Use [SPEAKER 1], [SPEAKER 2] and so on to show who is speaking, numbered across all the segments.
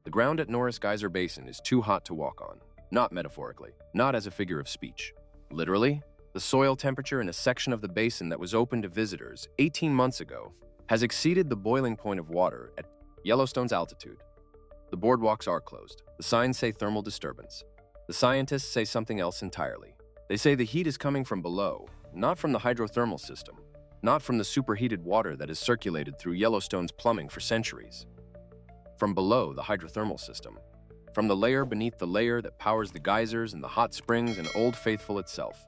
[SPEAKER 1] The ground at Norris Geyser Basin is too hot to walk on. Not metaphorically, not as a figure of speech. Literally, the soil temperature in a section of the basin that was open to visitors 18 months ago has exceeded the boiling point of water at Yellowstone's altitude. The boardwalks are closed. The signs say thermal disturbance. The scientists say something else entirely. They say the heat is coming from below, not from the hydrothermal system, not from the superheated water that has circulated through Yellowstone's plumbing for centuries. From below the hydrothermal system, from the layer beneath the layer that powers the geysers and the hot springs and Old Faithful itself.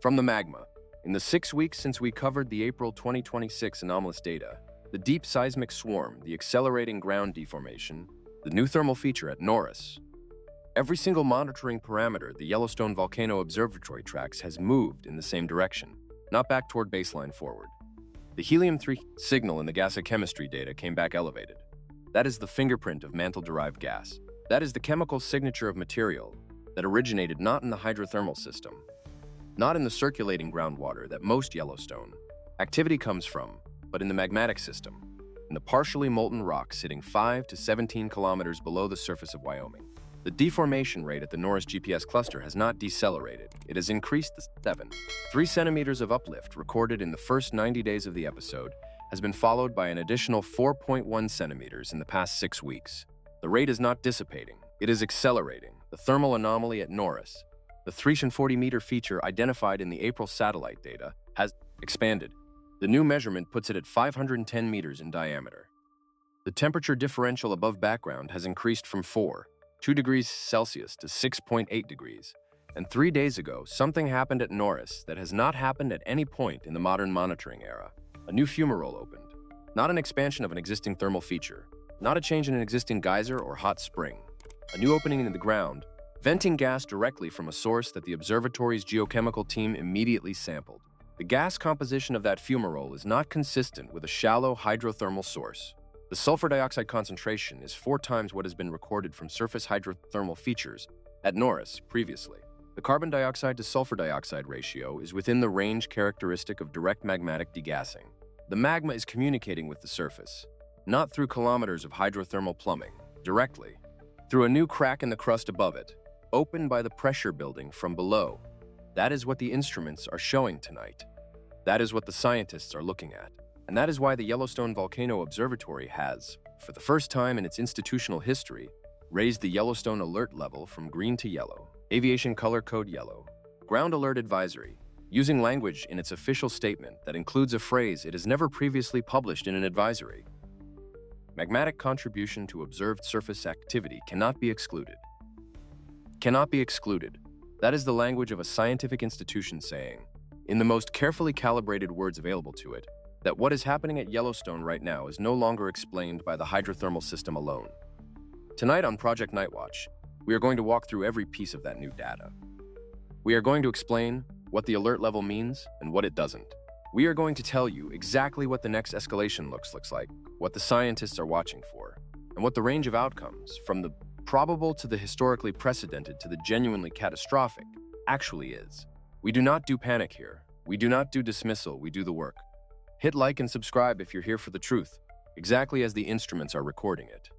[SPEAKER 1] From the magma. In the 6 weeks since we covered the April 2026 anomalous data, the deep seismic swarm, the accelerating ground deformation, the new thermal feature at Norris, every single monitoring parameter the Yellowstone Volcano Observatory tracks has moved in the same direction, not back toward baseline forward. The helium-3 signal in the gasochemistry data came back elevated. That is the fingerprint of mantle-derived gas. That is the chemical signature of material that originated not in the hydrothermal system, not in the circulating groundwater that most Yellowstone activity comes from, but in the magmatic system, in the partially molten rock sitting 5 to 17 kilometers below the surface of Wyoming. The deformation rate at the Norris GPS cluster has not decelerated. It has increased to 3 centimeters of uplift recorded in the first 90 days of the episode has been followed by an additional 4.1 centimeters in the past 6 weeks. The rate is not dissipating. It is accelerating. The thermal anomaly at Norris, the 340-meter feature identified in the April satellite data, has expanded. The new measurement puts it at 510 meters in diameter. The temperature differential above background has increased from 2 degrees Celsius to 6.8 degrees. And 3 days ago, something happened at Norris that has not happened at any point in the modern monitoring era. A new fumarole opened. Not an expansion of an existing thermal feature. Not a change in an existing geyser or hot spring. A new opening in the ground, venting gas directly from a source that the observatory's geochemical team immediately sampled. The gas composition of that fumarole is not consistent with a shallow hydrothermal source. The sulfur dioxide concentration is 4 times what has been recorded from surface hydrothermal features at Norris previously. The carbon dioxide to sulfur dioxide ratio is within the range characteristic of direct magmatic degassing. The magma is communicating with the surface, not through kilometers of hydrothermal plumbing, directly, through a new crack in the crust above it, opened by the pressure building from below. That is what the instruments are showing tonight. That is what the scientists are looking at. And that is why the Yellowstone Volcano Observatory has, for the first time in its institutional history, raised the Yellowstone alert level from green to yellow, aviation color code yellow, ground alert advisory, using language in its official statement that includes a phrase it has never previously published in an advisory. Magmatic contribution to observed surface activity cannot be excluded. Cannot be excluded. That is the language of a scientific institution saying, in the most carefully calibrated words available to it, that what is happening at Yellowstone right now is no longer explained by the hydrothermal system alone. Tonight on Project Nightwatch, we are going to walk through every piece of that new data. We are going to explain what the alert level means and what it doesn't. We are going to tell you exactly what the next escalation looks like, what the scientists are watching for, and what the range of outcomes, from the probable to the historically precedented to the genuinely catastrophic, actually is. We do not do panic here. We do not do dismissal. We do the work. Hit like and subscribe if you're here for the truth, exactly as the instruments are recording it.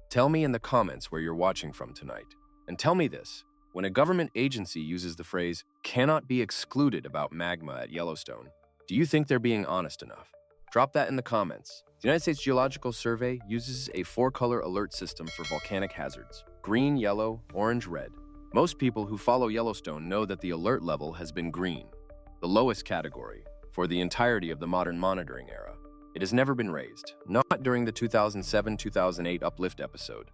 [SPEAKER 1] Tell me in the comments where you're watching from tonight. And tell me this, when a government agency uses the phrase, cannot be excluded about magma at Yellowstone, do you think they're being honest enough? Drop that in the comments. The United States Geological Survey uses a 4-color alert system for volcanic hazards: green, yellow, orange, red. Most people who follow Yellowstone know that the alert level has been green, the lowest category, for the entirety of the modern monitoring era. It has never been raised, not during the 2007-2008 uplift episode,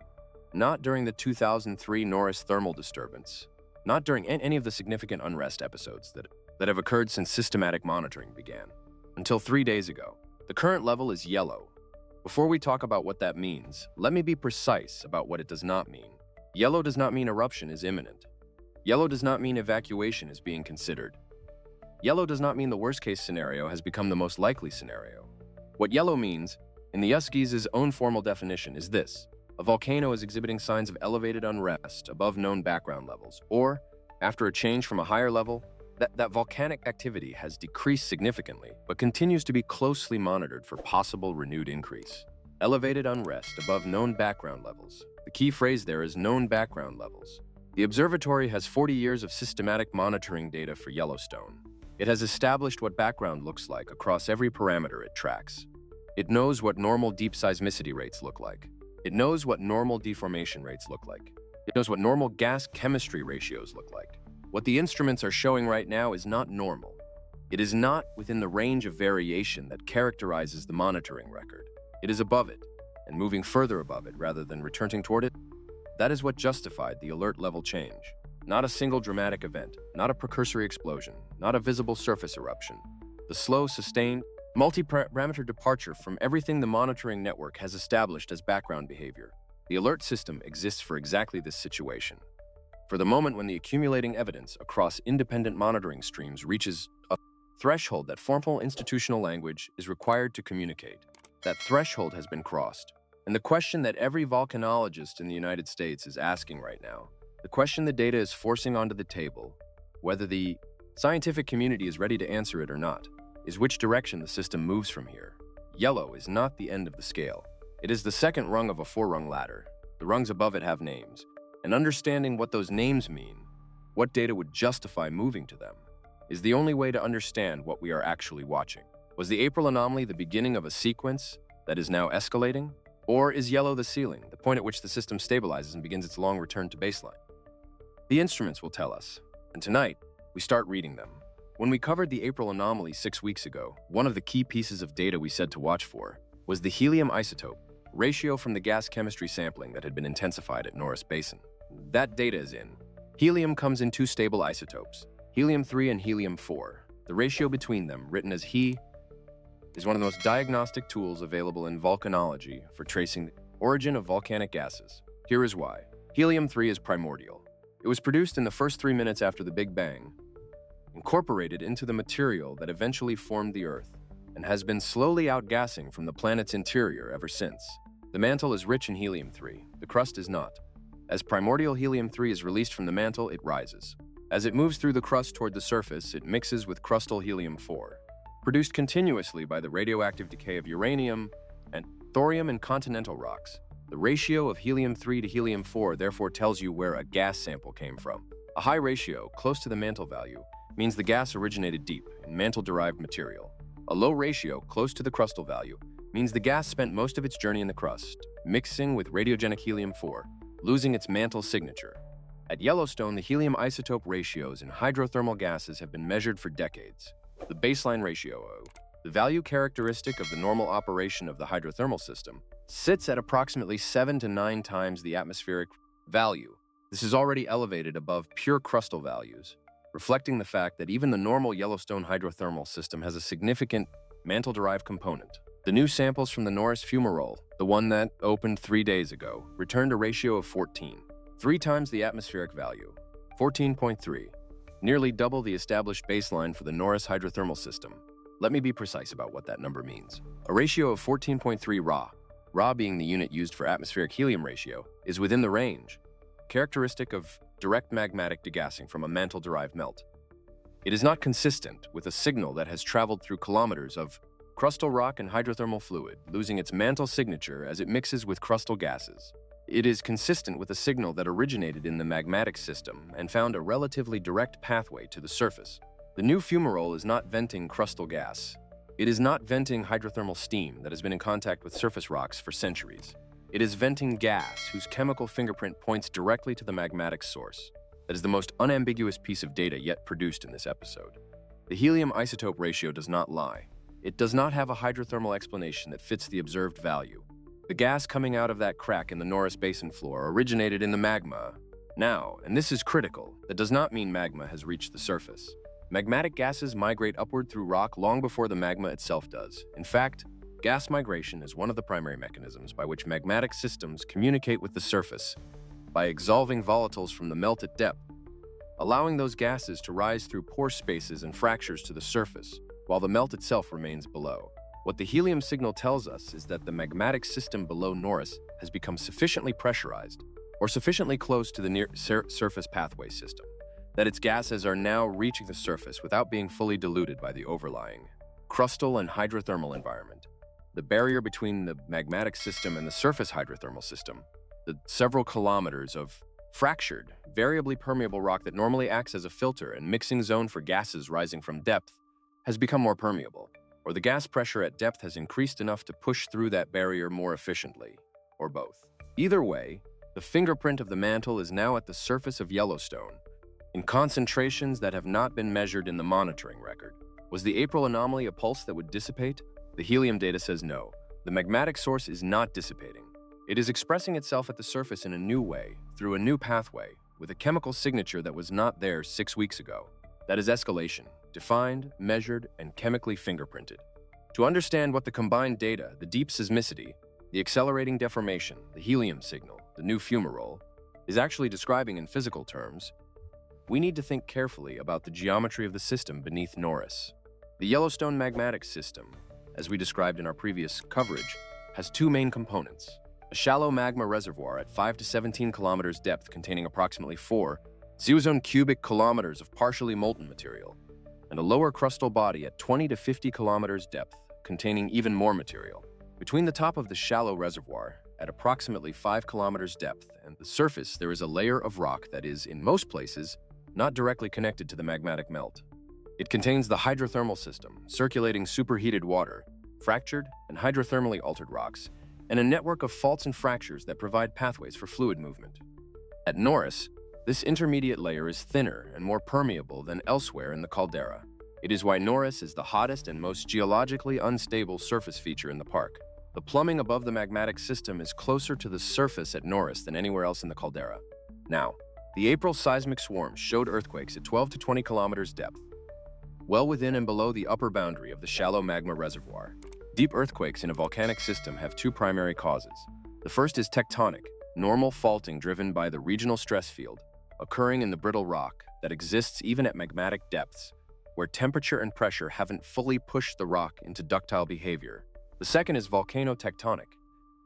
[SPEAKER 1] not during the 2003 Norris thermal disturbance, not during any of the significant unrest episodes that have occurred since systematic monitoring began, until 3 days ago. The current level is yellow. Before we talk about what that means, let me be precise about what it does not mean. Yellow does not mean eruption is imminent. Yellow does not mean evacuation is being considered. Yellow does not mean the worst-case scenario has become the most likely scenario. What yellow means, in the USGS's own formal definition, is this: a volcano is exhibiting signs of elevated unrest above known background levels, or, after a change from a higher level, that volcanic activity has decreased significantly, but continues to be closely monitored for possible renewed increase. elevated unrest above known background levels. The key phrase there is known background levels. The observatory has 40 years of systematic monitoring data for Yellowstone. It has established what background looks like across every parameter it tracks. It knows what normal deep seismicity rates look like. It knows what normal deformation rates look like. It knows what normal gas chemistry ratios look like. What the instruments are showing right now is not normal. It is not within the range of variation that characterizes the monitoring record. It is above it, and moving further above it rather than returning toward it. That is what justified the alert level change. Not a single dramatic event, not a precursory explosion, not a visible surface eruption. The slow, sustained, multi-parameter departure from everything the monitoring network has established as background behavior. The alert system exists for exactly this situation. For the moment when the accumulating evidence across independent monitoring streams reaches a threshold that formal institutional language is required to communicate. That threshold has been crossed. And the question that every volcanologist in the United States is asking right now, the question the data is forcing onto the table, whether the scientific community is ready to answer it or not, is which direction the system moves from here. Yellow is not the end of the scale. It is the second rung of a four-rung ladder. The rungs above it have names. And understanding what those names mean, what data would justify moving to them, is the only way to understand what we are actually watching. Was the April anomaly the beginning of a sequence that is now escalating? Or is yellow the ceiling, the point at which the system stabilizes and begins its long return to baseline? The instruments will tell us, and tonight, we start reading them. When we covered the April anomaly 6 weeks ago, one of the key pieces of data we said to watch for was the helium isotope ratio from the gas chemistry sampling that had been intensified at Norris Basin. That data is in. Helium comes in two stable isotopes, helium-3 and helium-4. The ratio between them, written as He, is one of the most diagnostic tools available in volcanology for tracing the origin of volcanic gases. Here is why. Helium-3 is primordial. It was produced in the first 3 minutes after the Big Bang, incorporated into the material that eventually formed the Earth, and has been slowly outgassing from the planet's interior ever since. The mantle is rich in helium-3. The crust is not. As primordial helium-3 is released from the mantle, it rises. As it moves through the crust toward the surface, it mixes with crustal helium-4. Produced continuously by the radioactive decay of uranium and thorium in continental rocks. The ratio of helium-3 to helium-4 therefore tells you where a gas sample came from. A high ratio, close to the mantle value, means the gas originated deep in mantle-derived material. A low ratio, close to the crustal value, means the gas spent most of its journey in the crust, mixing with radiogenic helium-4, losing its mantle signature. At Yellowstone, the helium isotope ratios in hydrothermal gases have been measured for decades. The baseline ratio, the value characteristic of the normal operation of the hydrothermal system, sits at approximately 7 to 9 times the atmospheric value. This is already elevated above pure crustal values, reflecting the fact that even the normal Yellowstone hydrothermal system has a significant mantle-derived component. The new samples from the Norris fumarole, the one that opened 3 days ago, returned a ratio of 14, 3 times the atmospheric value, 14.3. Nearly double the established baseline for the Norris hydrothermal system. Let me be precise about what that number means. A ratio of 14.3 Ra being the unit used for atmospheric helium ratio, is within the range, characteristic of direct magmatic degassing from a mantle-derived melt. It is not consistent with a signal that has traveled through kilometers of crustal rock and hydrothermal fluid, losing its mantle signature as it mixes with crustal gases. It is consistent with a signal that originated in the magmatic system and found a relatively direct pathway to the surface. The new fumarole is not venting crustal gas. It is not venting hydrothermal steam that has been in contact with surface rocks for centuries. It is venting gas whose chemical fingerprint points directly to the magmatic source. That is the most unambiguous piece of data yet produced in this episode. The helium isotope ratio does not lie. It does not have a hydrothermal explanation that fits the observed value. The gas coming out of that crack in the Norris Basin floor originated in the magma. Now, and this is critical, that does not mean magma has reached the surface. Magmatic gases migrate upward through rock long before the magma itself does. In fact, gas migration is one of the primary mechanisms by which magmatic systems communicate with the surface by exsolving volatiles from the melt at depth, allowing those gases to rise through pore spaces and fractures to the surface, while the melt itself remains below. What the helium signal tells us is that the magmatic system below Norris has become sufficiently pressurized, or sufficiently close to the near surface pathway system, that its gases are now reaching the surface without being fully diluted by the overlying crustal and hydrothermal environment. the barrier between the magmatic system and the surface hydrothermal system, the several kilometers of fractured, variably permeable rock that normally acts as a filter and mixing zone for gases rising from depth, has become more permeable, or the gas pressure at depth has increased enough to push through that barrier more efficiently, or both. Either way, the fingerprint of the mantle is now at the surface of Yellowstone, in concentrations that have not been measured in the monitoring record. Was the April anomaly a pulse that would dissipate? The helium data says no. The magmatic source is not dissipating. It is expressing itself at the surface in a new way, through a new pathway, with a chemical signature that was not there 6 weeks ago. That is escalation, defined, measured, and chemically fingerprinted. To understand what the combined data, the deep seismicity, the accelerating deformation, the helium signal, the new fumarole, is actually describing in physical terms, we need to think carefully about the geometry of the system beneath Norris. The Yellowstone magmatic system, as we described in our previous coverage, has two main components: a shallow magma reservoir at 5 to 17 kilometers depth containing approximately 4 zone cubic kilometers of partially molten material, and a lower crustal body at 20 to 50 kilometers depth containing even more material. Between the top of the shallow reservoir, at approximately 5 kilometers depth, and the surface, there is a layer of rock that is, in most places, not directly connected to the magmatic melt. It contains the hydrothermal system, circulating superheated water, fractured and hydrothermally altered rocks, and a network of faults and fractures that provide pathways for fluid movement. At Norris, this intermediate layer is thinner and more permeable than elsewhere in the caldera. It is why Norris is the hottest and most geologically unstable surface feature in the park. The plumbing above the magmatic system is closer to the surface at Norris than anywhere else in the caldera. Now, the April seismic swarms showed earthquakes at 12 to 20 kilometers depth, well within and below the upper boundary of the shallow magma reservoir. Deep earthquakes in a volcanic system have two primary causes. The first is tectonic, normal faulting driven by the regional stress field, occurring in the brittle rock that exists even at magmatic depths, where temperature and pressure haven't fully pushed the rock into ductile behavior. The second is volcano-tectonic,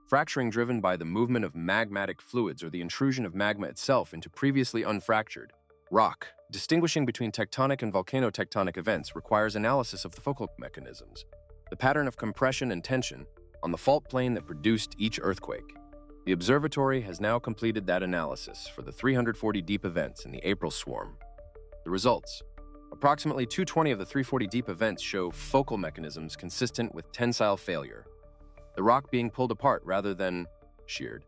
[SPEAKER 1] fracturing driven by the movement of magmatic fluids or the intrusion of magma itself into previously unfractured rock. Distinguishing between tectonic and volcano-tectonic events requires analysis of the focal mechanisms, the pattern of compression and tension on the fault plane that produced each earthquake. The observatory has now completed that analysis for the 340 deep events in the April swarm. The results: approximately 220 of the 340 deep events show focal mechanisms consistent with tensile failure, the rock being pulled apart rather than sheared.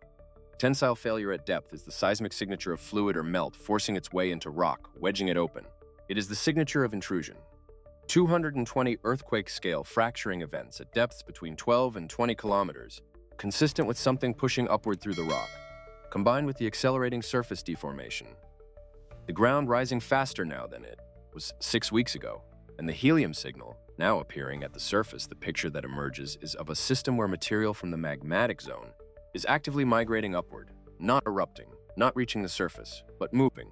[SPEAKER 1] Tensile failure at depth is the seismic signature of fluid or melt forcing its way into rock, wedging it open. It is the signature of intrusion. 220 earthquake-scale fracturing events at depths between 12 and 20 kilometers, consistent with something pushing upward through the rock, combined with the accelerating surface deformation. The ground rising faster now than it was 6 weeks ago, and the helium signal, now appearing at the surface. The picture that emerges is of a system where material from the magmatic zone is actively migrating upward, not erupting, not reaching the surface, but moving.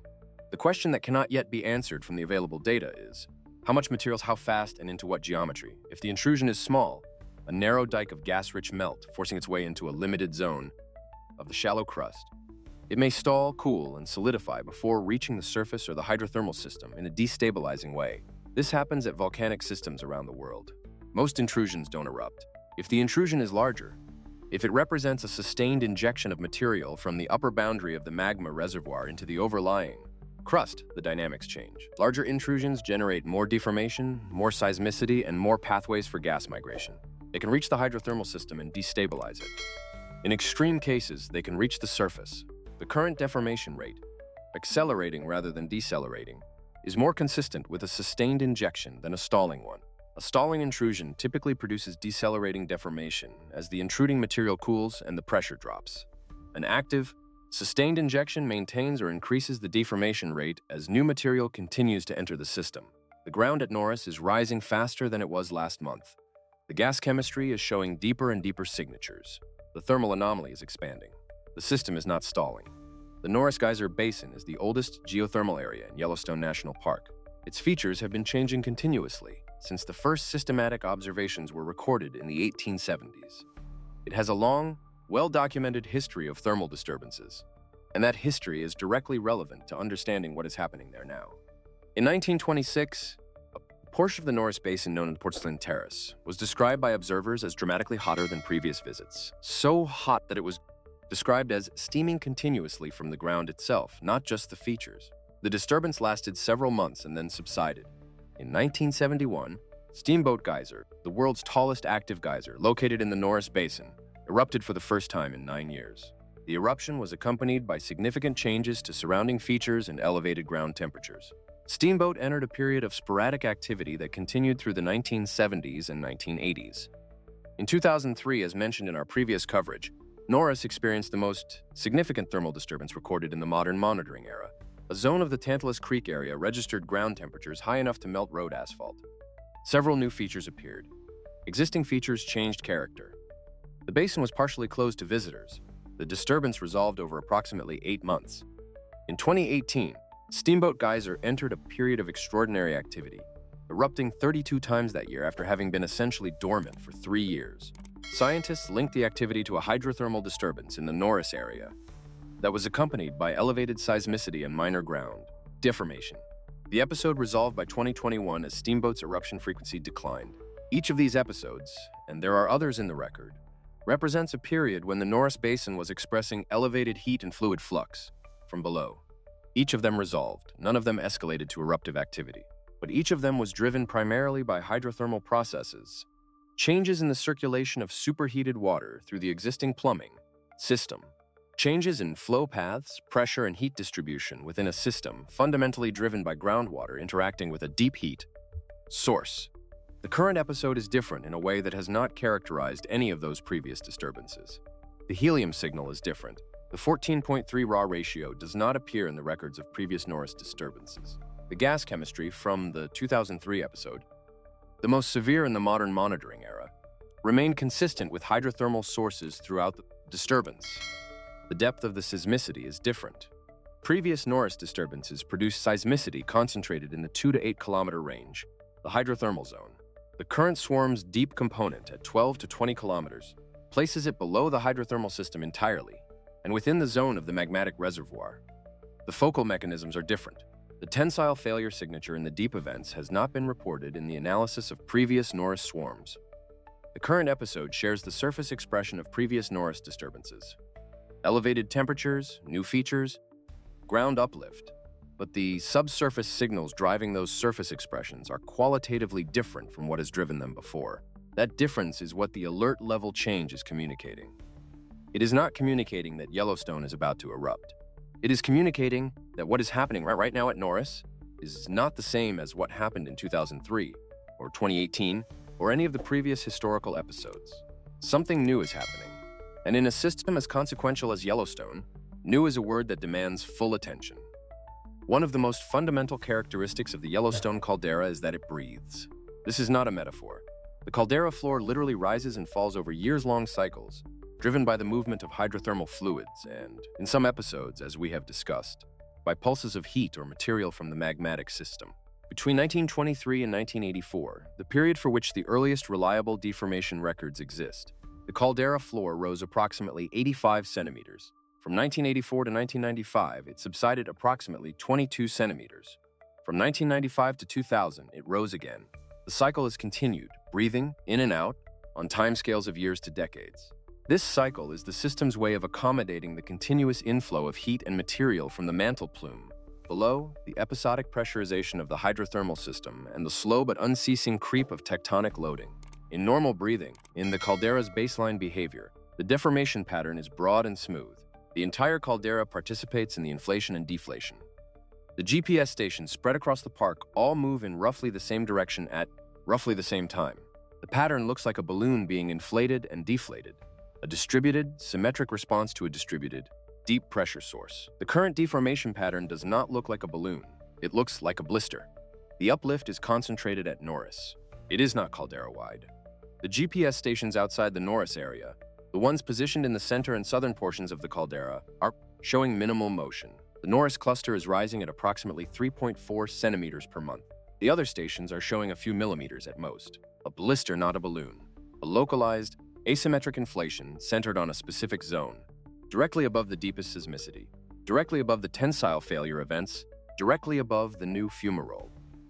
[SPEAKER 1] The question that cannot yet be answered from the available data is, how much materials, how fast, and into what geometry? If the intrusion is small, a narrow dike of gas-rich melt forcing its way into a limited zone of the shallow crust, it may stall, cool, and solidify before reaching the surface or the hydrothermal system in a destabilizing way. This happens at volcanic systems around the world. Most intrusions don't erupt. If the intrusion is larger, if it represents a sustained injection of material from the upper boundary of the magma reservoir into the overlying crust, the dynamics change. Larger intrusions generate more deformation, more seismicity, and more pathways for gas migration. They can reach the hydrothermal system and destabilize it. In extreme cases, they can reach the surface. The current deformation rate, accelerating rather than decelerating, is more consistent with a sustained injection than a stalling one. A stalling intrusion typically produces decelerating deformation as the intruding material cools and the pressure drops. An active, sustained injection maintains or increases the deformation rate as new material continues to enter the system. The ground at Norris is rising faster than it was last month. The gas chemistry is showing deeper and deeper signatures. The thermal anomaly is expanding. The system is not stalling. The Norris Geyser Basin is the oldest geothermal area in Yellowstone National Park. Its features have been changing continuously since the first systematic observations were recorded in the 1870s. It has a long, well-documented history of thermal disturbances, and that history is directly relevant to understanding what is happening there now. In 1926, a portion of the Norris Basin known as the Porcelain Terrace was described by observers as dramatically hotter than previous visits. So hot that it was described as steaming continuously from the ground itself, not just the features. The disturbance lasted several months and then subsided. In 1971, Steamboat Geyser, the world's tallest active geyser located in the Norris Basin, erupted for the first time in 9 years. The eruption was accompanied by significant changes to surrounding features and elevated ground temperatures. Steamboat entered a period of sporadic activity that continued through the 1970s and 1980s. In 2003, as mentioned in our previous coverage, Norris experienced the most significant thermal disturbance recorded in the modern monitoring era. A zone of the Tantalus Creek area registered ground temperatures high enough to melt road asphalt. Several new features appeared. Existing features changed character. The basin was partially closed to visitors. The disturbance resolved over approximately 8 months. In 2018, Steamboat Geyser entered a period of extraordinary activity, erupting 32 times that year after having been essentially dormant for 3 years. Scientists linked the activity to a hydrothermal disturbance in the Norris area that was accompanied by elevated seismicity and minor ground deformation. The episode resolved by 2021 as Steamboat's eruption frequency declined. Each of these episodes, and there are others in the record, represents a period when the Norris Basin was expressing elevated heat and fluid flux from below. Each of them resolved, none of them escalated to eruptive activity, but each of them was driven primarily by hydrothermal processes, changes in the circulation of superheated water through the existing plumbing system, changes in flow paths, pressure, and heat distribution within a system fundamentally driven by groundwater interacting with a deep heat source. The current episode is different in a way that has not characterized any of those previous disturbances. The helium signal is different. The 14.3 raw ratio does not appear in the records of previous Norris disturbances. The gas chemistry from the 2003 episode, the most severe in the modern monitoring era, remained consistent with hydrothermal sources throughout the disturbance. The depth of the seismicity is different. Previous Norris disturbances produced seismicity concentrated in the 2 to 8 kilometer range, the hydrothermal zone. The current swarm's deep component at 12 to 20 kilometers places it below the hydrothermal system entirely and within the zone of the magmatic reservoir. The focal mechanisms are different. The tensile failure signature in the deep events has not been reported in the analysis of previous Norris swarms. The current episode shares the surface expression of previous Norris disturbances. Elevated temperatures, new features, ground uplift, but the subsurface signals driving those surface expressions are qualitatively different from what has driven them before. That difference is what the alert level change is communicating. It is not communicating that Yellowstone is about to erupt. It is communicating that what is happening right now at Norris is not the same as what happened in 2003 or 2018 or any of the previous historical episodes. Something new is happening. And in a system as consequential as Yellowstone, new is a word that demands full attention. One of the most fundamental characteristics of the Yellowstone caldera is that it breathes. This is not a metaphor. The caldera floor literally rises and falls over years-long cycles, driven by the movement of hydrothermal fluids and, in some episodes, as we have discussed, by pulses of heat or material from the magmatic system. Between 1923 and 1984, the period for which the earliest reliable deformation records exist, the caldera floor rose approximately 85 centimeters. From 1984 to 1995, it subsided approximately 22 centimeters. From 1995 to 2000, it rose again. The cycle is continued, breathing in and out, on timescales of years to decades. This cycle is the system's way of accommodating the continuous inflow of heat and material from the mantle plume. Below, the episodic pressurization of the hydrothermal system and the slow but unceasing creep of tectonic loading. In normal breathing, in the caldera's baseline behavior, the deformation pattern is broad and smooth. The entire caldera participates in the inflation and deflation. The GPS stations spread across the park all move in roughly the same direction at roughly the same time. The pattern looks like a balloon being inflated and deflated, a distributed, symmetric response to a distributed, deep pressure source. The current deformation pattern does not look like a balloon. It looks like a blister. The uplift is concentrated at Norris. It is not caldera-wide. The GPS stations outside the Norris area, the ones positioned in the center and southern portions of the caldera, are showing minimal motion. The Norris cluster is rising at approximately 3.4 centimeters per month. The other stations are showing a few millimeters at most. A blister, not a balloon. A localized, asymmetric inflation centered on a specific zone, directly above the deepest seismicity, directly above the tensile failure events, directly above the new fumarole.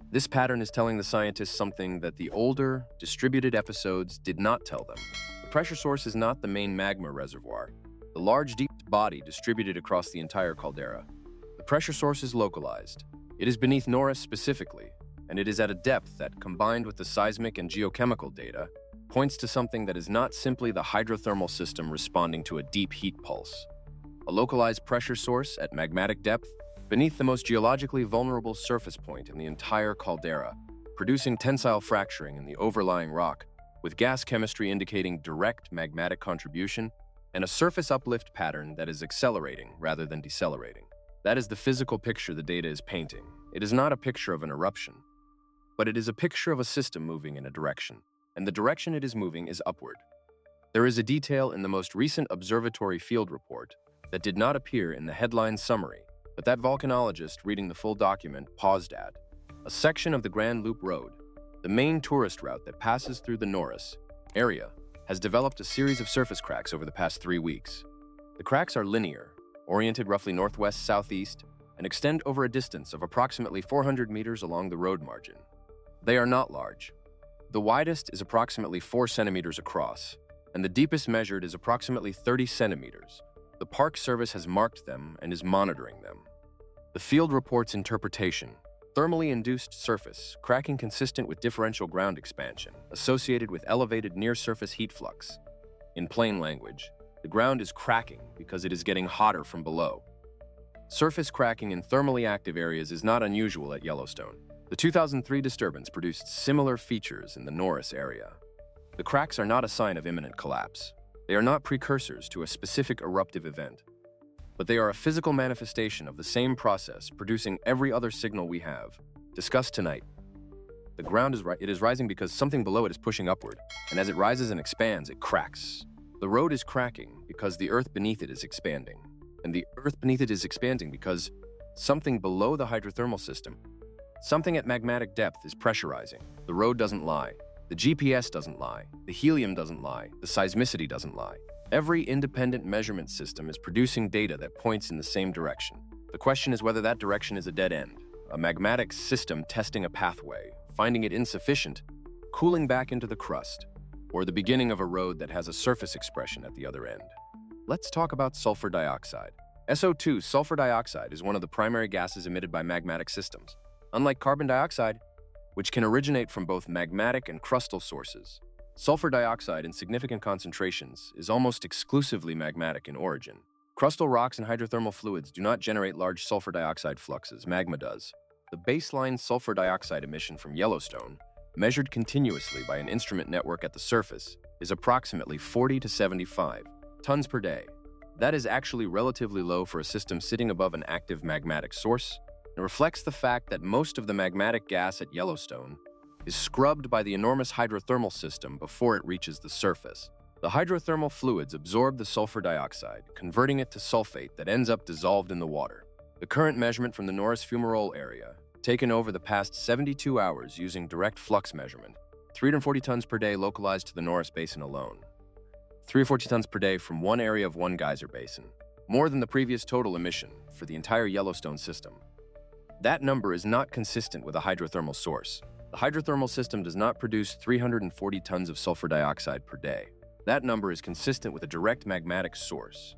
[SPEAKER 1] This pattern is telling the scientists something that the older, distributed episodes did not tell them. The pressure source is not the main magma reservoir, the large deep body distributed across the entire caldera. The pressure source is localized. It is beneath Norris specifically, and it is at a depth that, combined with the seismic and geochemical data, points to something that is not simply the hydrothermal system responding to a deep heat pulse. A localized pressure source at magmatic depth beneath the most geologically vulnerable surface point in the entire caldera, producing tensile fracturing in the overlying rock, with gas chemistry indicating direct magmatic contribution, and a surface uplift pattern that is accelerating rather than decelerating. That is the physical picture the data is painting. It is not a picture of an eruption, but it is a picture of a system moving in a direction, and the direction it is moving is upward. There is a detail in the most recent observatory field report that did not appear in the headline summary, but that volcanologist reading the full document paused at. A section of the Grand Loop Road, the main tourist route that passes through the Norris area, has developed a series of surface cracks over the past 3 weeks. The cracks are linear, oriented roughly northwest-southeast, and extend over a distance of approximately 400 meters along the road margin. They are not large. The widest is approximately 4 centimeters across, and the deepest measured is approximately 30 centimeters. The Park Service has marked them and is monitoring them. The field report's interpretation: thermally induced surface cracking consistent with differential ground expansion associated with elevated near-surface heat flux. In plain language, the ground is cracking because it is getting hotter from below. Surface cracking in thermally active areas is not unusual at Yellowstone. The 2003 disturbance produced similar features in the Norris area. The cracks are not a sign of imminent collapse. They are not precursors to a specific eruptive event, but they are a physical manifestation of the same process producing every other signal we have discussed tonight. The ground is rising because something below it is pushing upward, and as it rises and expands, it cracks. The road is cracking because the earth beneath it is expanding, and the earth beneath it is expanding because something below the hydrothermal system, something at magmatic depth, is pressurizing. The road doesn't lie. The GPS doesn't lie. The helium doesn't lie. The seismicity doesn't lie. Every independent measurement system is producing data that points in the same direction. The question is whether that direction is a dead end, a magmatic system testing a pathway, finding it insufficient, cooling back into the crust, or the beginning of a road that has a surface expression at the other end. Let's talk about sulfur dioxide. SO2, sulfur dioxide, is one of the primary gases emitted by magmatic systems. Unlike carbon dioxide, which can originate from both magmatic and crustal sources, sulfur dioxide in significant concentrations is almost exclusively magmatic in origin. Crustal rocks and hydrothermal fluids do not generate large sulfur dioxide fluxes, magma does. The baseline sulfur dioxide emission from Yellowstone, measured continuously by an instrument network at the surface, is approximately 40 to 75 tons per day. That is actually relatively low for a system sitting above an active magmatic source, and reflects the fact that most of the magmatic gas at Yellowstone is scrubbed by the enormous hydrothermal system before it reaches the surface. The hydrothermal fluids absorb the sulfur dioxide, converting it to sulfate that ends up dissolved in the water. The current measurement from the Norris fumarole area, taken over the past 72 hours using direct flux measurement, 340 tons per day localized to the Norris Basin alone. 340 tons per day from one area of one geyser basin, more than the previous total emission for the entire Yellowstone system. That number is not consistent with a hydrothermal source. The hydrothermal system does not produce 340 tons of sulfur dioxide per day. That number is consistent with a direct magmatic source,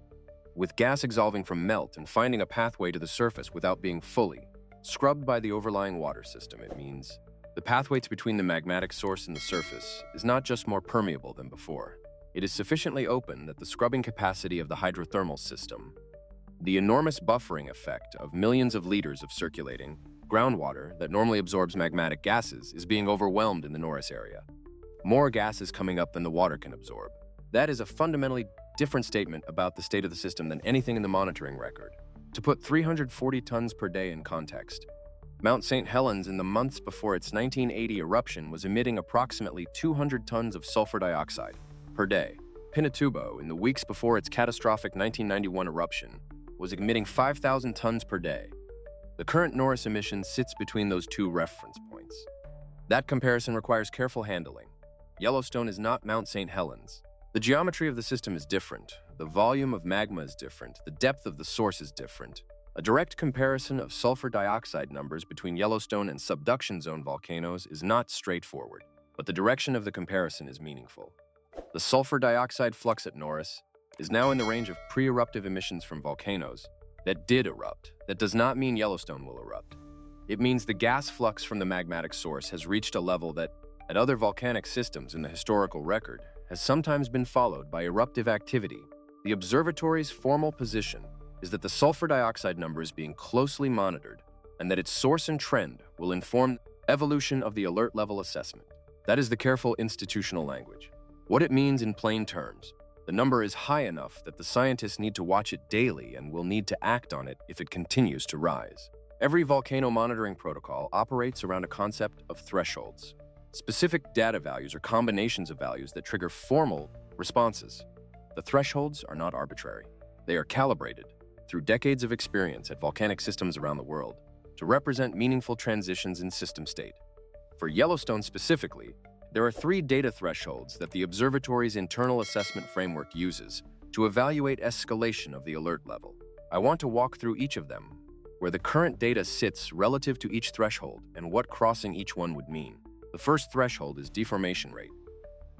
[SPEAKER 1] with gas exsolving from melt and finding a pathway to the surface without being fully scrubbed by the overlying water system. It means the pathway between the magmatic source and the surface is not just more permeable than before. It is sufficiently open that the scrubbing capacity of the hydrothermal system, the enormous buffering effect of millions of liters of circulating groundwater that normally absorbs magmatic gases, is being overwhelmed in the Norris area. More gas is coming up than the water can absorb. That is a fundamentally different statement about the state of the system than anything in the monitoring record. To put 340 tons per day in context, Mount St. Helens in the months before its 1980 eruption was emitting approximately 200 tons of sulfur dioxide per day. Pinatubo, in the weeks before its catastrophic 1991 eruption, was emitting 5,000 tons per day. The current Norris emission sits between those two reference points. That comparison requires careful handling. Yellowstone is not Mount St. Helens. The geometry of the system is different. The volume of magma is different. The depth of the source is different. A direct comparison of sulfur dioxide numbers between Yellowstone and subduction zone volcanoes is not straightforward, but the direction of the comparison is meaningful. The sulfur dioxide flux at Norris is now in the range of pre-eruptive emissions from volcanoes that did erupt. That does not mean Yellowstone will erupt. It means the gas flux from the magmatic source has reached a level that, at other volcanic systems in the historical record, has sometimes been followed by eruptive activity. The observatory's formal position is that the sulfur dioxide number is being closely monitored and that its source and trend will inform evolution of the alert level assessment. That is the careful institutional language. What it means in plain terms, the number is high enough that the scientists need to watch it daily and will need to act on it if it continues to rise. Every volcano monitoring protocol operates around a concept of thresholds, specific data values or combinations of values that trigger formal responses. The thresholds are not arbitrary. They are calibrated through decades of experience at volcanic systems around the world to represent meaningful transitions in system state. For Yellowstone specifically, there are 3 data thresholds that the observatory's internal assessment framework uses to evaluate escalation of the alert level. I want to walk through each of them, where the current data sits relative to each threshold and what crossing each one would mean. The first threshold is deformation rate.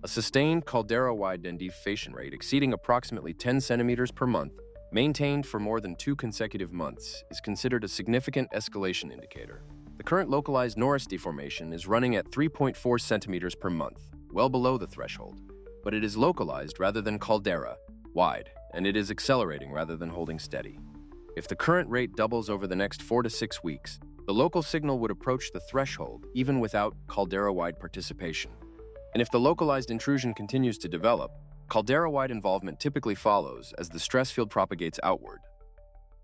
[SPEAKER 1] A sustained caldera-wide defation rate exceeding approximately 10 centimeters per month, maintained for more than 2 consecutive months, is considered a significant escalation indicator. The current localized Norris deformation is running at 3.4 centimeters per month, well below the threshold, but it is localized rather than caldera-wide, and it is accelerating rather than holding steady. If the current rate doubles over the next 4 to 6 weeks, the local signal would approach the threshold even without caldera-wide participation. And if the localized intrusion continues to develop, caldera-wide involvement typically follows as the stress field propagates outward.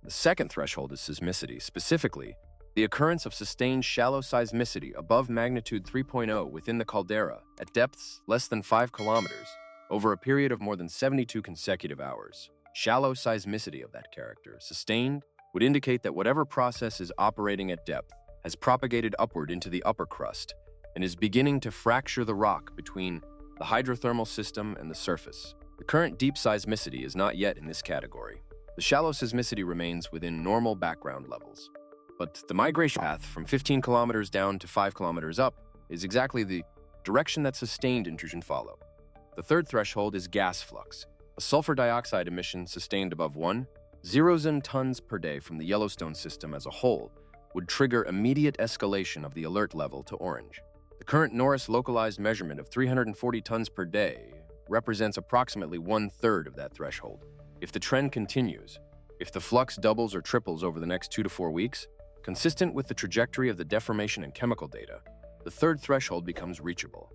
[SPEAKER 1] The second threshold is seismicity, specifically, the occurrence of sustained shallow seismicity above magnitude 3.0 within the caldera at depths less than 5 kilometers over a period of more than 72 consecutive hours. Shallow seismicity of that character, sustained, would indicate that whatever process is operating at depth has propagated upward into the upper crust and is beginning to fracture the rock between the hydrothermal system and the surface. The current deep seismicity is not yet in this category. The shallow seismicity remains within normal background levels. But the migration path from 15 kilometers down to 5 kilometers up is exactly the direction that sustained intrusion follow. The third threshold is gas flux. A sulfur dioxide emission sustained above 1.0 tons per day from the Yellowstone system as a whole would trigger immediate escalation of the alert level to orange. The current Norris localized measurement of 340 tons per day represents approximately 1/3 of that threshold. If the trend continues, if the flux doubles or triples over the next 2 to 4 weeks, consistent with the trajectory of the deformation and chemical data, the third threshold becomes reachable.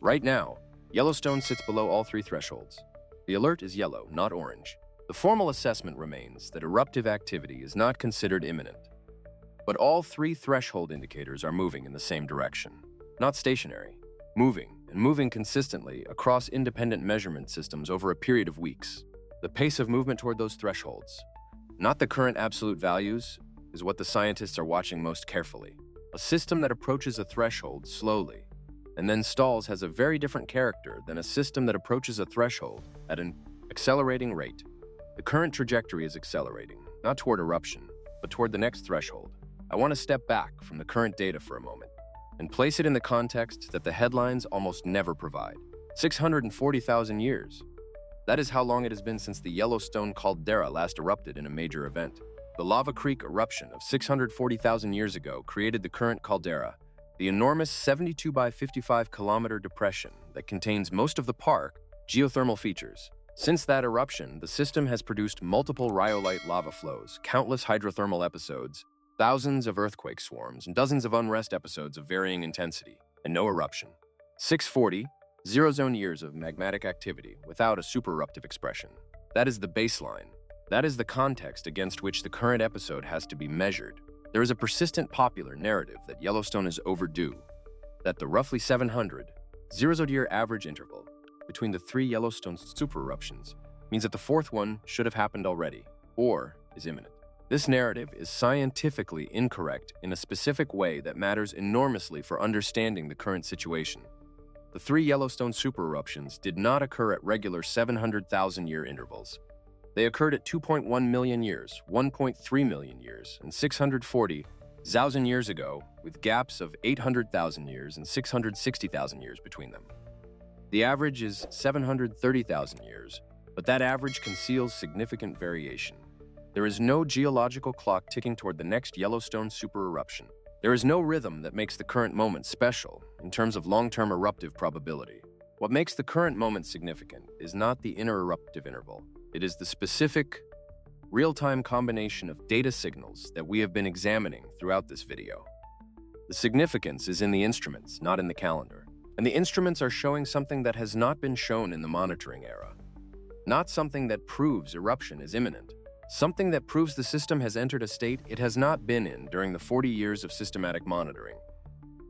[SPEAKER 1] Right now, Yellowstone sits below all 3 thresholds. The alert is yellow, not orange. The formal assessment remains that eruptive activity is not considered imminent. But all 3 threshold indicators are moving in the same direction. Not stationary, moving consistently across independent measurement systems over a period of weeks. The pace of movement toward those thresholds, not the current absolute values, is what the scientists are watching most carefully. A system that approaches a threshold slowly and then stalls has a very different character than a system that approaches a threshold at an accelerating rate. The current trajectory is accelerating, not toward eruption, but toward the next threshold. I want to step back from the current data for a moment and place it in the context that the headlines almost never provide. 640,000 years. That is how long it has been since the Yellowstone caldera last erupted in a major event. The Lava Creek eruption of 640,000 years ago created the current caldera, the enormous 72 by 55 kilometer depression that contains most of the park geothermal features. Since that eruption, the system has produced multiple rhyolite lava flows, countless hydrothermal episodes, thousands of earthquake swarms, and dozens of unrest episodes of varying intensity, and no eruption. 640, zero-zone years of magmatic activity without a supereruptive expression. That is the baseline. That is the context against which the current episode has to be measured. There is a persistent popular narrative that Yellowstone is overdue, that the roughly 700, zero-year average interval between the 3 Yellowstone supereruptions means that the 4th one should have happened already, or is imminent. This narrative is scientifically incorrect in a specific way that matters enormously for understanding the current situation. The 3 Yellowstone supereruptions did not occur at regular 700,000-year intervals. They occurred at 2.1 million years, 1.3 million years, and 640,000 years ago, with gaps of 800,000 years and 660,000 years between them. The average is 730,000 years, but that average conceals significant variation. There is no geological clock ticking toward the next Yellowstone supereruption. There is no rhythm that makes the current moment special in terms of long-term eruptive probability. What makes the current moment significant is not the intereruptive interval. It is the specific, real-time combination of data signals that we have been examining throughout this video. The significance is in the instruments, not in the calendar. And the instruments are showing something that has not been shown in the monitoring era. Not something that proves eruption is imminent. Something that proves the system has entered a state it has not been in during the 40 years of systematic monitoring.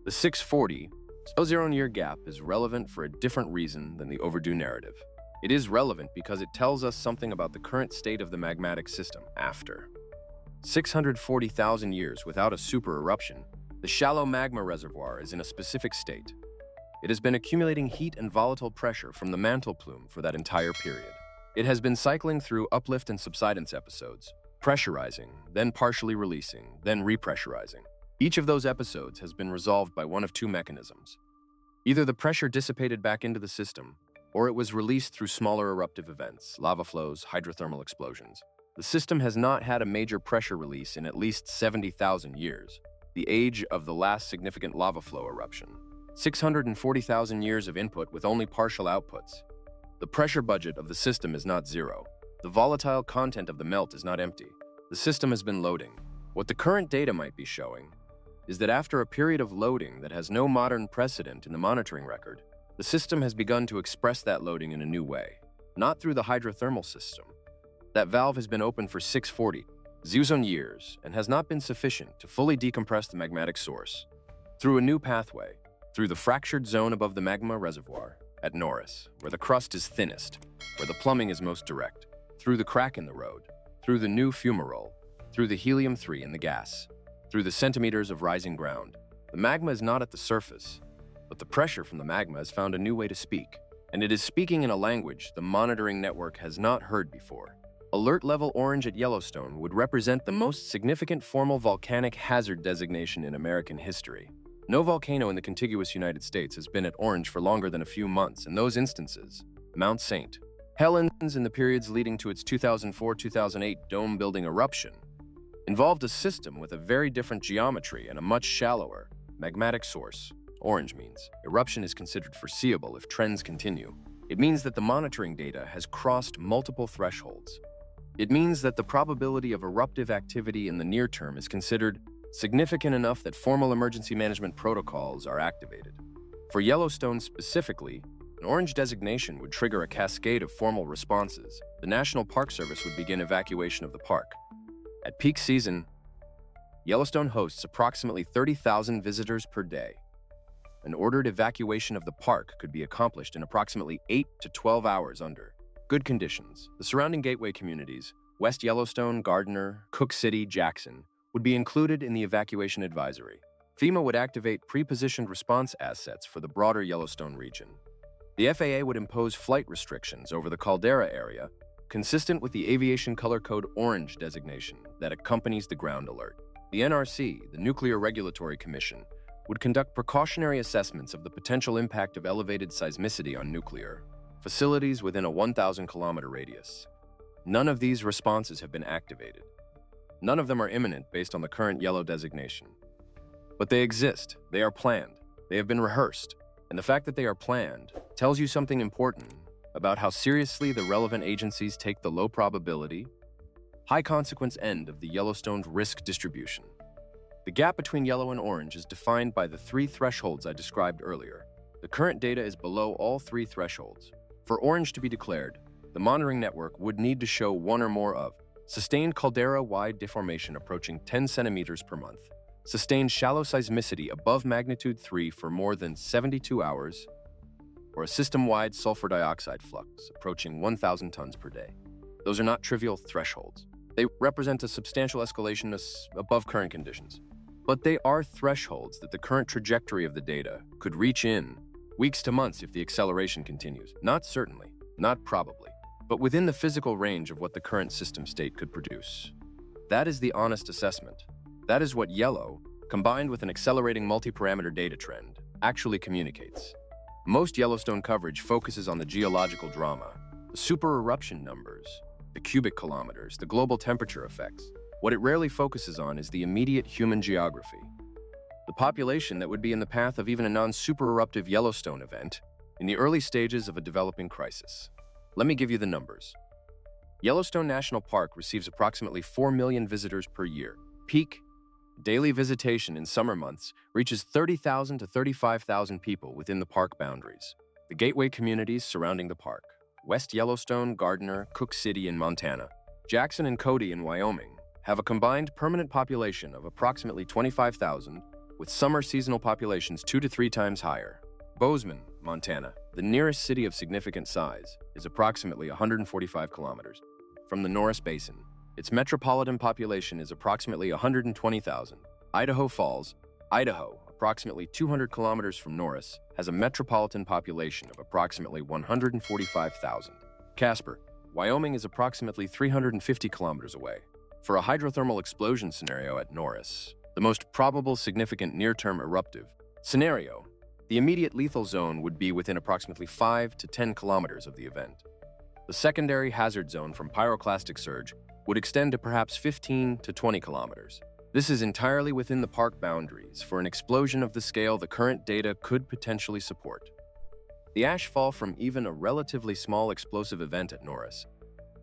[SPEAKER 1] The 640,000-year gap is relevant for a different reason than the overdue narrative. It is relevant because it tells us something about the current state of the magmatic system after 640,000 years without a supereruption. The shallow magma reservoir is in a specific state. It has been accumulating heat and volatile pressure from the mantle plume for that entire period. It has been cycling through uplift and subsidence episodes, pressurizing, then partially releasing, then repressurizing. Each of those episodes has been resolved by one of two mechanisms. Either the pressure dissipated back into the system, or it was released through smaller eruptive events, lava flows, hydrothermal explosions. The system has not had a major pressure release in at least 70,000 years, the age of the last significant lava flow eruption. 640,000 years of input with only partial outputs. The pressure budget of the system is not zero. The volatile content of the melt is not empty. The system has been loading. What the current data might be showing is that after a period of loading that has no modern precedent in the monitoring record, the system has begun to express that loading in a new way, not through the hydrothermal system. That valve has been open for 640,000 years and has not been sufficient to fully decompress the magmatic source. Through a new pathway, through the fractured zone above the magma reservoir, at Norris, where the crust is thinnest, where the plumbing is most direct, through the crack in the road, through the new fumarole, through the helium-3 in the gas, through the centimeters of rising ground. The magma is not at the surface, but the pressure from the magma has found a new way to speak, and it is speaking in a language the monitoring network has not heard before. Alert level orange at Yellowstone would represent the most significant formal volcanic hazard designation in American history. No volcano in the contiguous United States has been at orange for longer than a few months. In those instances, Mount St. Helens, in the periods leading to its 2004-2008 dome-building eruption, involved a system with a very different geometry and a much shallower magmatic source. Orange means eruption is considered foreseeable if trends continue. It means that the monitoring data has crossed multiple thresholds. It means that the probability of eruptive activity in the near term is considered significant enough that formal emergency management protocols are activated. For Yellowstone specifically, an orange designation would trigger a cascade of formal responses. The National Park Service would begin evacuation of the park. At peak season, Yellowstone hosts approximately 30,000 visitors per day. An ordered evacuation of the park could be accomplished in approximately 8 to 12 hours under good conditions. The surrounding gateway communities, West Yellowstone, Gardner, Cook City, Jackson, would be included in the evacuation advisory. FEMA would activate pre-positioned response assets for the broader Yellowstone region. The FAA would impose flight restrictions over the caldera area, consistent with the Aviation Color Code Orange designation that accompanies the ground alert. The NRC, the Nuclear Regulatory Commission, would conduct precautionary assessments of the potential impact of elevated seismicity on nuclear facilities within a 1,000-kilometer radius. None of these responses have been activated. None of them are imminent based on the current yellow designation. But they exist, they are planned, they have been rehearsed, and the fact that they are planned tells you something important about how seriously the relevant agencies take the low probability, high consequence end of the Yellowstone's risk distribution. The gap between yellow and orange is defined by the three thresholds I described earlier. The current data is below all three thresholds. For orange to be declared, the monitoring network would need to show one or more of sustained caldera-wide deformation approaching 10 centimeters per month, sustained shallow seismicity above magnitude 3 for more than 72 hours, or a system-wide sulfur dioxide flux approaching 1,000 tons per day. Those are not trivial thresholds. They represent a substantial escalation above current conditions. But they are thresholds that the current trajectory of the data could reach in weeks to months if the acceleration continues. Not certainly, not probably. but within the physical range of what the current system state could produce. That is the honest assessment. That is what yellow, combined with an accelerating multi-parameter data trend, actually communicates. Most Yellowstone coverage focuses on the geological drama, the super eruption numbers, the cubic kilometers, the global temperature effects. What it rarely focuses on is the immediate human geography. The population that would be in the path of even a non-super eruptive Yellowstone event in the early stages of a developing crisis. Let me give you the numbers. Yellowstone National Park receives approximately 4 million visitors per year. Peak daily visitation in summer months reaches 30,000 to 35,000 people within the park boundaries. The gateway communities surrounding the park, West Yellowstone, Gardner, Cook City in Montana, Jackson and Cody in Wyoming, have a combined permanent population of approximately 25,000, with summer seasonal populations 2 to 3 times higher. Bozeman, Montana, the nearest city of significant size, is approximately 145 kilometers from the Norris Basin. Its metropolitan population is approximately 120,000. Idaho Falls, Idaho, approximately 200 kilometers from Norris, has a metropolitan population of approximately 145,000. Casper, Wyoming is approximately 350 kilometers away. For a hydrothermal explosion scenario at Norris, the most probable significant near-term eruptive scenario, the immediate lethal zone would be within approximately 5 to 10 kilometers of the event. The secondary hazard zone from pyroclastic surge would extend to perhaps 15 to 20 kilometers. This is entirely within the park boundaries for an explosion of the scale the current data could potentially support. The ash fall from even a relatively small explosive event at Norris,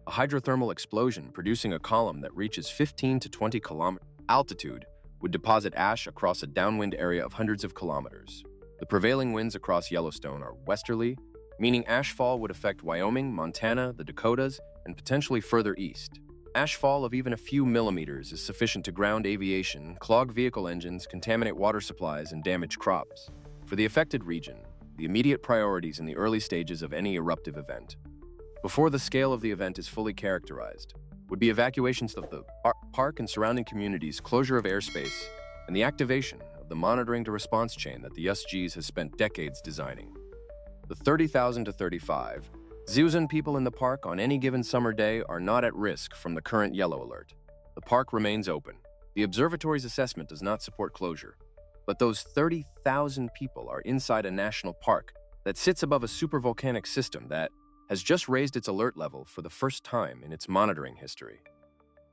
[SPEAKER 1] a hydrothermal explosion producing a column that reaches 15 to 20 kilometer altitude, would deposit ash across a downwind area of hundreds of kilometers. The prevailing winds across Yellowstone are westerly, meaning ashfall would affect Wyoming, Montana, the Dakotas, and potentially further east. Ashfall of even a few millimeters is sufficient to ground aviation, clog vehicle engines, contaminate water supplies, and damage crops. For the affected region, the immediate priorities in the early stages of any eruptive event, before the scale of the event is fully characterized, would be evacuations of the park and surrounding communities, closure of airspace, and the activation of the monitoring to response chain that the USGS has spent decades designing. The 30,000 to 35,000 people in the park on any given summer day are not at risk from the current yellow alert. The park remains open. The observatory's assessment does not support closure, but those 30,000 people are inside a national park that sits above a supervolcanic system that has just raised its alert level for the first time in its monitoring history.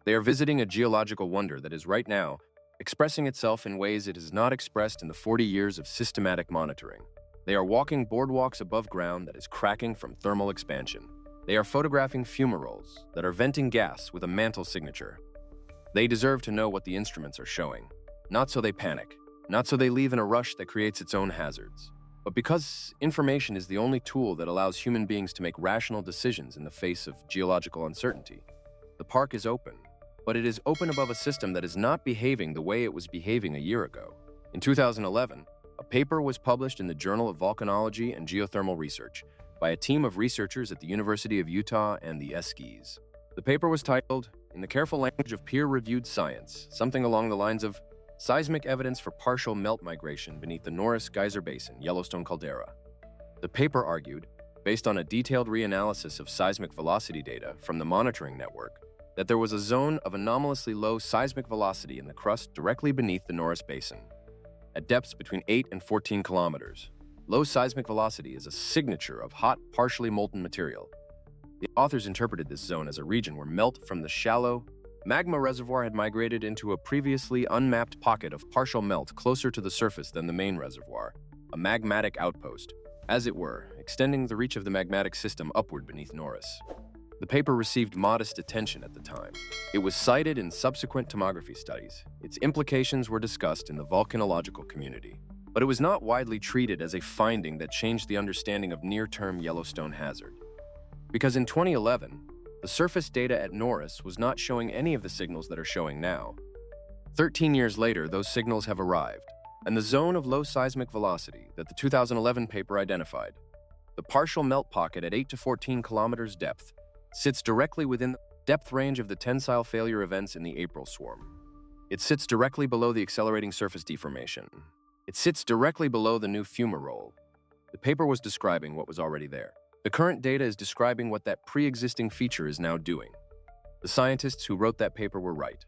[SPEAKER 1] They are visiting a geological wonder that is right now expressing itself in ways it has not expressed in the 40 years of systematic monitoring. They are walking boardwalks above ground that is cracking from thermal expansion. They are photographing fumaroles that are venting gas with a mantle signature. They deserve to know what the instruments are showing, not so they panic, not so they leave in a rush that creates its own hazards, but because information is the only tool that allows human beings to make rational decisions in the face of geological uncertainty. The park is open, but it is open above a system that is not behaving the way it was behaving a year ago. In 2011, a paper was published in the Journal of Volcanology and Geothermal Research by a team of researchers at the University of Utah and the USGS. The paper was titled, in the careful language of peer-reviewed science, something along the lines of Seismic Evidence for Partial Melt Migration Beneath the Norris Geyser Basin, Yellowstone Caldera. The paper argued, based on a detailed reanalysis of seismic velocity data from the monitoring network, that there was a zone of anomalously low seismic velocity in the crust directly beneath the Norris Basin, at depths between 8 and 14 kilometers. Low seismic velocity is a signature of hot, partially molten material. The authors interpreted this zone as a region where melt from the shallow magma reservoir had migrated into a previously unmapped pocket of partial melt closer to the surface than the main reservoir, a magmatic outpost, as it were, extending the reach of the magmatic system upward beneath Norris. The paper received modest attention at the time. It was cited in subsequent tomography studies. Its implications were discussed in the volcanological community, but it was not widely treated as a finding that changed the understanding of near-term Yellowstone hazard. Because in 2011, the surface data at Norris was not showing any of the signals that are showing now. 13 years later, those signals have arrived, and the zone of low seismic velocity that the 2011 paper identified, the partial melt pocket at 8 to 14 kilometers depth, sits directly within the depth range of the tensile failure events in the April swarm. It sits directly below the accelerating surface deformation. It sits directly below the new fumarole. The paper was describing what was already there. The current data is describing what that pre-existing feature is now doing. The scientists who wrote that paper were right.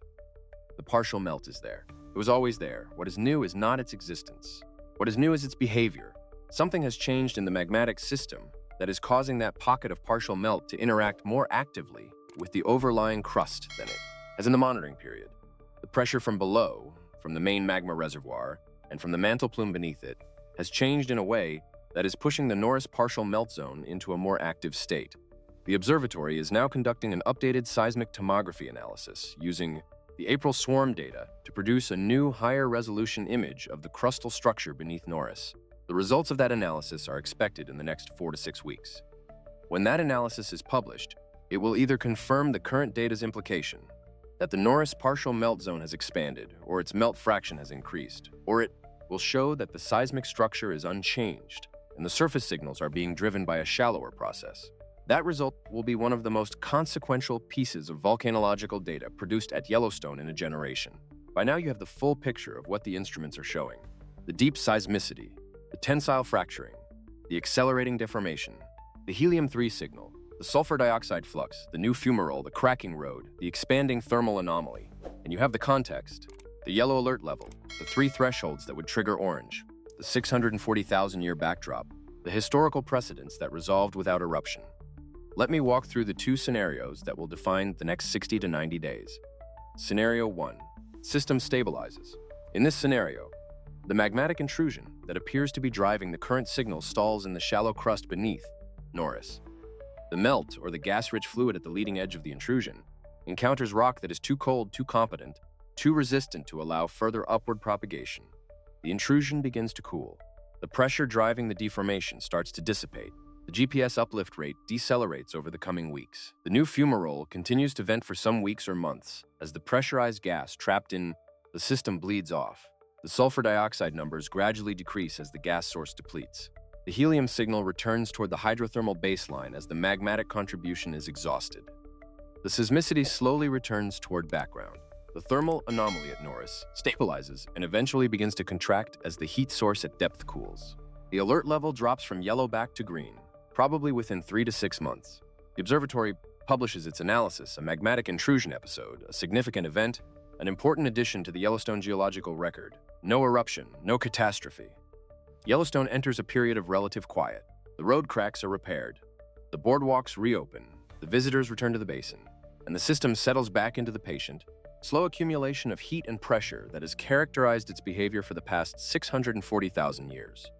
[SPEAKER 1] The partial melt is there. It was always there. What is new is not its existence. What is new is its behavior. Something has changed in the magmatic system that is causing that pocket of partial melt to interact more actively with the overlying crust than it, as in the monitoring period. The pressure from below, from the main magma reservoir, and from the mantle plume beneath it, has changed in a way that is pushing the Norris partial melt zone into a more active state. The observatory is now conducting an updated seismic tomography analysis using the April swarm data to produce a new higher resolution image of the crustal structure beneath Norris. The results of that analysis are expected in the next 4 to 6 weeks. When that analysis is published, it will either confirm the current data's implication that the Norris partial melt zone has expanded or its melt fraction has increased, or it will show that the seismic structure is unchanged and the surface signals are being driven by a shallower process. That result will be one of the most consequential pieces of volcanological data produced at Yellowstone in a generation. By now you have the full picture of what the instruments are showing: the deep seismicity, the tensile fracturing, the accelerating deformation, the helium-3 signal, the sulfur dioxide flux, the new fumarole, the cracking road, the expanding thermal anomaly. And you have the context, the yellow alert level, the 3 thresholds that would trigger orange, the 640,000-year backdrop, the historical precedents that resolved without eruption. Let me walk through the 2 scenarios that will define the next 60 to 90 days. Scenario 1. System stabilizes. In this scenario, the magmatic intrusion that appears to be driving the current signal stalls in the shallow crust beneath Norris. The melt, or the gas-rich fluid at the leading edge of the intrusion, encounters rock that is too cold, too competent, too resistant to allow further upward propagation. The intrusion begins to cool. The pressure driving the deformation starts to dissipate. The GPS uplift rate decelerates over the coming weeks. The new fumarole continues to vent for some weeks or months as the pressurized gas trapped in the system bleeds off. The sulfur dioxide numbers gradually decrease as the gas source depletes. The helium signal returns toward the hydrothermal baseline as the magmatic contribution is exhausted. The seismicity slowly returns toward background. The thermal anomaly at Norris stabilizes and eventually begins to contract as the heat source at depth cools. The alert level drops from yellow back to green, probably within 3 to 6 months. The observatory publishes its analysis, a magmatic intrusion episode, a significant event, an important addition to the Yellowstone geological record. No eruption, no catastrophe. Yellowstone enters a period of relative quiet. The road cracks are repaired. The boardwalks reopen. The visitors return to the basin. And the system settles back into the patient, slow accumulation of heat and pressure that has characterized its behavior for the past 640,000 years.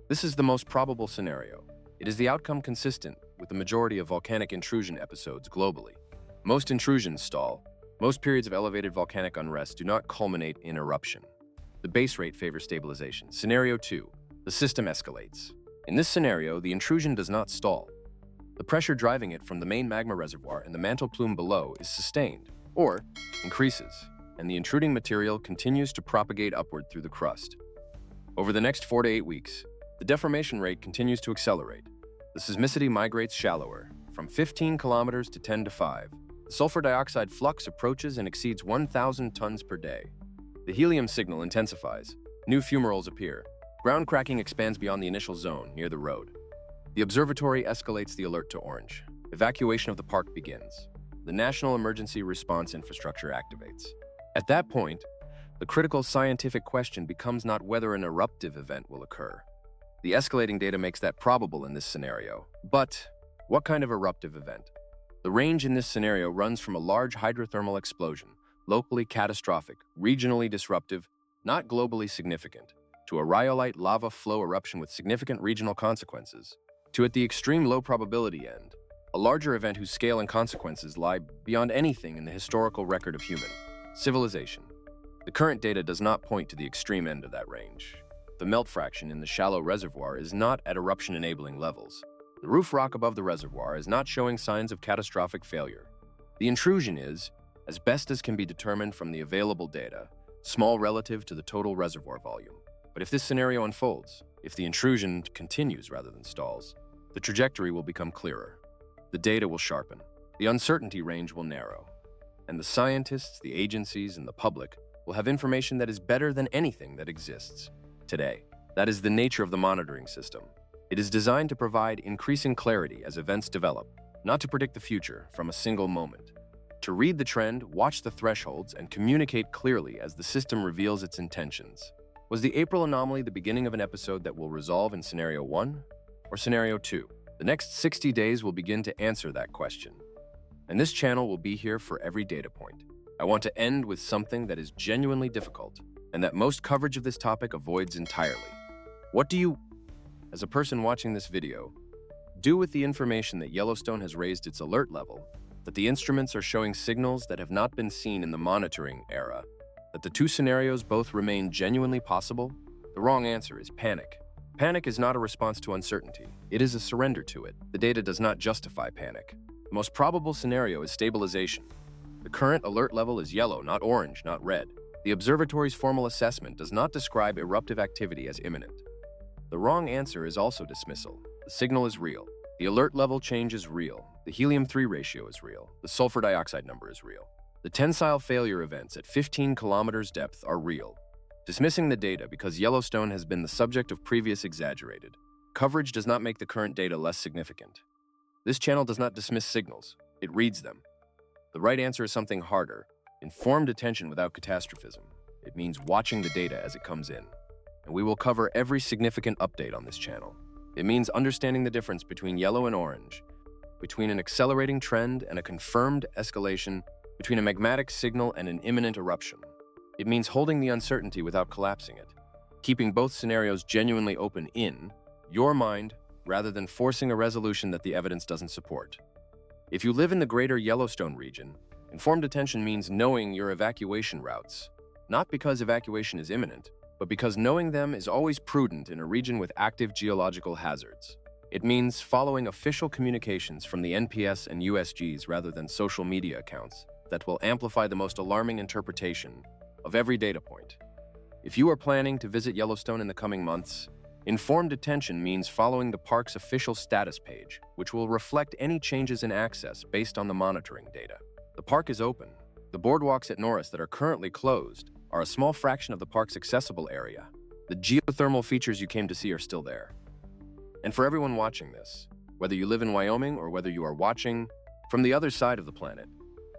[SPEAKER 1] This is the most probable scenario. It is the outcome consistent with the majority of volcanic intrusion episodes globally. Most intrusions stall. Most periods of elevated volcanic unrest do not culminate in eruption. The base rate favors stabilization. Scenario 2. The system escalates. In this scenario, the intrusion does not stall. The pressure driving it from the main magma reservoir and the mantle plume below is sustained, or increases, and the intruding material continues to propagate upward through the crust. Over the next 4 to 8 weeks, the deformation rate continues to accelerate. The seismicity migrates shallower, from 15 kilometers to 10 to 5. The sulfur dioxide flux approaches and exceeds 1,000 tons per day. The helium signal intensifies. New fumaroles appear. Ground cracking expands beyond the initial zone, near the road. The observatory escalates the alert to orange. Evacuation of the park begins. The National Emergency Response Infrastructure activates. At that point, the critical scientific question becomes not whether an eruptive event will occur. The escalating data makes that probable in this scenario. But what kind of eruptive event? The range in this scenario runs from a large hydrothermal explosion, locally catastrophic, regionally disruptive, not globally significant, to a rhyolite lava flow eruption with significant regional consequences, to, at the extreme low probability end, a larger event whose scale and consequences lie beyond anything in the historical record of human civilization. The current data does not point to the extreme end of that range. The melt fraction in the shallow reservoir is not at eruption-enabling levels. The roof rock above the reservoir is not showing signs of catastrophic failure. The intrusion is, as best as can be determined from the available data, small relative to the total reservoir volume. But if this scenario unfolds, if the intrusion continues rather than stalls, the trajectory will become clearer. The data will sharpen. The uncertainty range will narrow. And the scientists, the agencies, and the public will have information that is better than anything that exists today. That is the nature of the monitoring system. It is designed to provide increasing clarity as events develop, not to predict the future from a single moment. To read the trend, watch the thresholds, and communicate clearly as the system reveals its intentions. Was the April anomaly the beginning of an episode that will resolve in Scenario 1 or Scenario 2? The next 60 days will begin to answer that question. And this channel will be here for every data point. I want to end with something that is genuinely difficult, and that most coverage of this topic avoids entirely. What do you, as a person watching this video, do with the information that Yellowstone has raised its alert level, that the instruments are showing signals that have not been seen in the monitoring era, that the two scenarios both remain genuinely possible? The wrong answer is panic. Panic is not a response to uncertainty. It is a surrender to it. The data does not justify panic. The most probable scenario is stabilization. The current alert level is yellow, not orange, not red. The observatory's formal assessment does not describe eruptive activity as imminent. The wrong answer is also dismissal. The signal is real. The alert level change is real. The helium-3 ratio is real. The sulfur dioxide number is real. The tensile failure events at 15 kilometers depth are real. Dismissing the data because Yellowstone has been the subject of previous exaggerated coverage does not make the current data less significant. This channel does not dismiss signals. It reads them. The right answer is something harder. Informed attention without catastrophism. It means watching the data as it comes in. And we will cover every significant update on this channel. It means understanding the difference between yellow and orange, between an accelerating trend and a confirmed escalation, between a magmatic signal and an imminent eruption. It means holding the uncertainty without collapsing it, keeping both scenarios genuinely open in your mind rather than forcing a resolution that the evidence doesn't support. If you live in the greater Yellowstone region, informed attention means knowing your evacuation routes, not because evacuation is imminent, but because knowing them is always prudent in a region with active geological hazards. It means following official communications from the NPS and USGs rather than social media accounts that will amplify the most alarming interpretation of every data point. If you are planning to visit Yellowstone in the coming months, informed attention means following the park's official status page, which will reflect any changes in access based on the monitoring data. The park is open. The boardwalks at Norris that are currently closed are a small fraction of the park's accessible area. The geothermal features you came to see are still there. And for everyone watching this, whether you live in Wyoming or whether you are watching from the other side of the planet,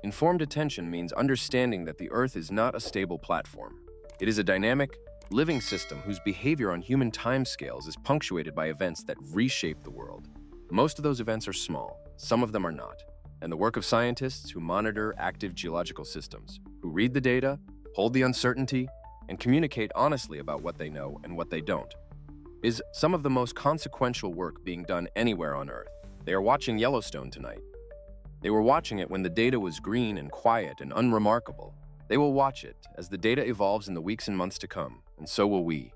[SPEAKER 1] informed attention means understanding that the Earth is not a stable platform. It is a dynamic, living system whose behavior on human timescales is punctuated by events that reshape the world. Most of those events are small, some of them are not. And the work of scientists who monitor active geological systems, who read the data, hold the uncertainty, and communicate honestly about what they know and what they don't, is some of the most consequential work being done anywhere on Earth. They are watching Yellowstone tonight. They were watching it when the data was green and quiet and unremarkable. They will watch it as the data evolves in the weeks and months to come, and so will we.